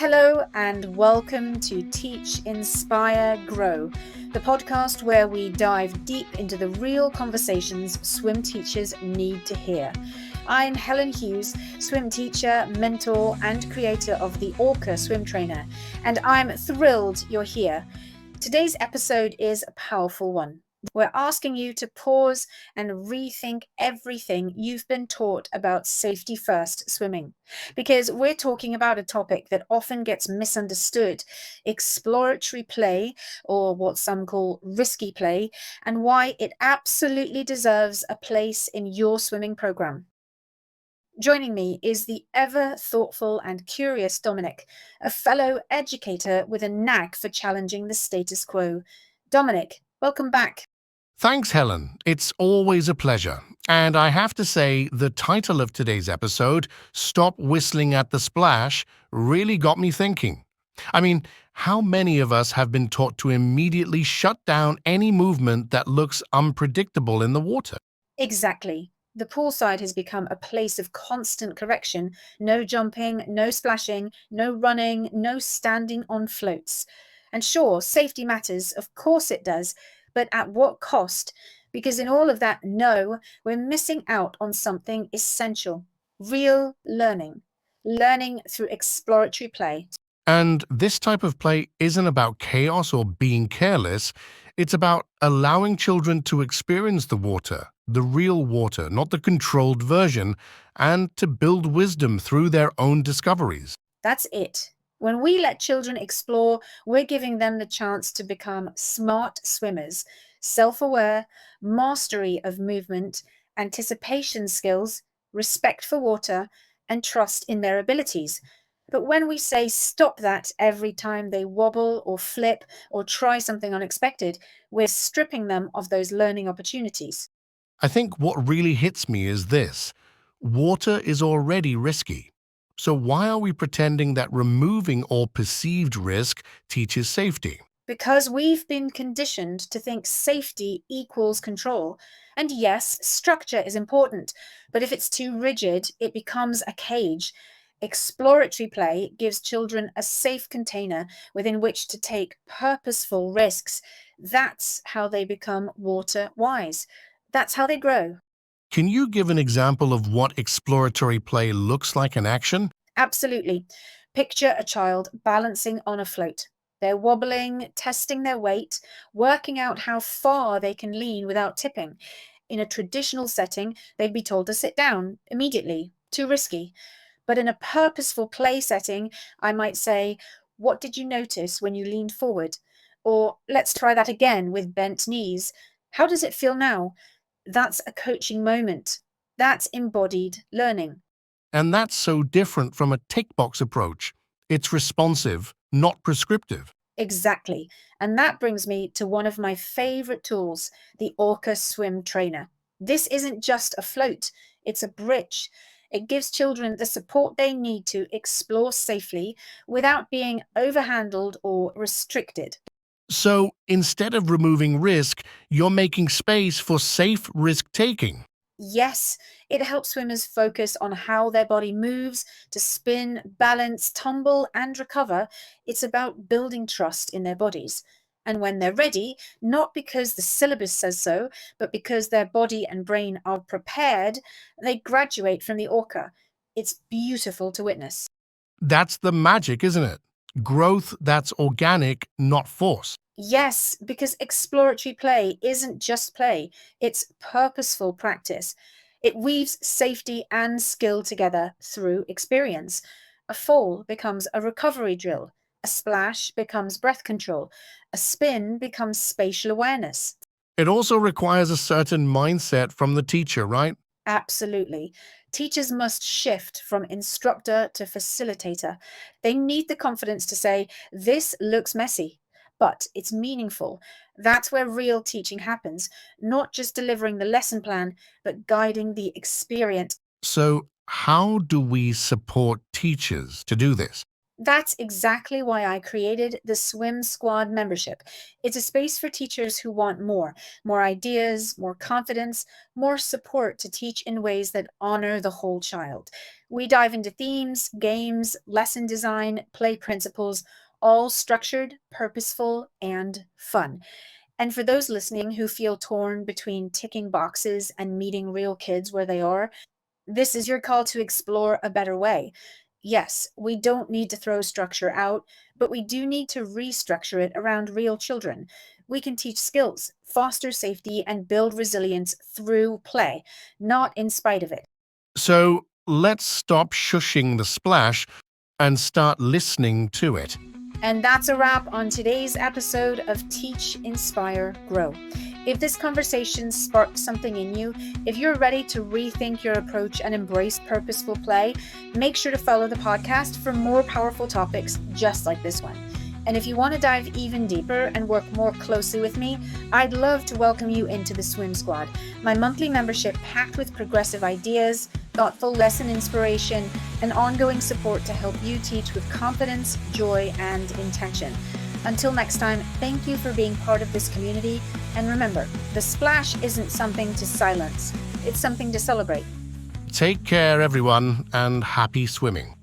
Hello and welcome to Teach, Inspire, Grow, the podcast where we dive deep into the real conversations swim teachers need to hear. I'm Helen Hughes, swim teacher, mentor, and creator of the Orca Swim Trainer, and I'm thrilled you're here. Today's episode is a powerful one. We're asking you to pause and rethink everything you've been taught about safety first swimming, because we're talking about a topic that often gets misunderstood: exploratory play, or what some call risky play, and why it absolutely deserves a place in your swimming program. Joining me is the ever thoughtful and curious Dominic, a fellow educator with a knack for challenging the status quo. Dominic, welcome back. Thanks, Helen. It's always a pleasure. And I have to say, the title of today's episode, Stop Whistling at the Splash, really got me thinking. I mean, how many of us have been taught to immediately shut down any movement that looks unpredictable in the water? Exactly. The poolside has become a place of constant correction. No jumping, no splashing, no running, no standing on floats. And sure, safety matters, of course it does, but at what cost? Because in all of that no, we're missing out on something essential: real learning. Learning through exploratory play. And this type of play isn't about chaos or being careless. It's about allowing children to experience the real water, not the controlled version, and to build wisdom through their own discoveries. That's it. When we let children explore, we're giving them the chance to become smart swimmers: self-aware, mastery of movement, anticipation skills, respect for water, and trust in their abilities. But when we say stop that every time they wobble or flip or try something unexpected, we're stripping them of those learning opportunities. I think what really hits me is this: water is already risky. So why are we pretending that removing all perceived risk teaches safety? Because we've been conditioned to think safety equals control. And yes, structure is important, but if it's too rigid, it becomes a cage. Exploratory play gives children a safe container within which to take purposeful risks. That's how they become water wise. That's how they grow. Can you give an example of what exploratory play looks like in action? Absolutely. Picture a child balancing on a float. They're wobbling, testing their weight, working out how far they can lean without tipping. In a traditional setting, they'd be told to sit down immediately. Too risky. But in a purposeful play setting, I might say, "What did you notice when you leaned forward?" Or, "Let's try that again with bent knees. How does it feel now?" That's a coaching moment. That's embodied learning. And that's so different from a tick box approach. It's responsive, not prescriptive. Exactly. And that brings me to one of my favorite tools, the Orca Swim Trainer. This isn't just a float, it's a bridge. It gives children the support they need to explore safely without being overhandled or restricted. So instead of removing risk, you're making space for safe risk taking. Yes, it helps swimmers focus on how their body moves to spin, balance, tumble, and recover. It's about building trust in their bodies. And when they're ready, not because the syllabus says so, but because their body and brain are prepared, they graduate from the Orca. It's beautiful to witness. That's the magic, isn't it? Growth that's organic, not forced. Yes, because exploratory play isn't just play, it's purposeful practice. It weaves safety and skill together through experience. A fall becomes a recovery drill, a splash becomes breath control, a spin becomes spatial awareness. It also requires a certain mindset from the teacher, right? Absolutely. Teachers must shift from instructor to facilitator. They need the confidence to say, "This looks messy, but it's meaningful." That's where real teaching happens, not just delivering the lesson plan, but guiding the experience. So, how do we support teachers to do this? That's exactly why I created the Swim Squad membership. It's a space for teachers who want more ideas, more confidence, more support to teach in ways that honor the whole child. We dive into themes, games, lesson design, play principles, all structured, purposeful, and fun. And for those listening who feel torn between ticking boxes and meeting real kids where they are, this is your call to explore a better way. Yes, we don't need to throw structure out, but we do need to restructure it around real children. We can teach skills, foster safety, and build resilience through play, not in spite of it. So let's stop shushing the splash and start listening to it. And that's a wrap on today's episode of Teach, Inspire, Grow. If this conversation sparked something in you, if you're ready to rethink your approach and embrace purposeful play, make sure to follow the podcast for more powerful topics just like this one. And if you want to dive even deeper and work more closely with me, I'd love to welcome you into the Swim Squad, my monthly membership packed with progressive ideas, thoughtful lesson inspiration, and ongoing support to help you teach with confidence, joy, and intention. Until next time, thank you for being part of this community. And remember, the splash isn't something to silence, it's something to celebrate. Take care, everyone, and happy swimming.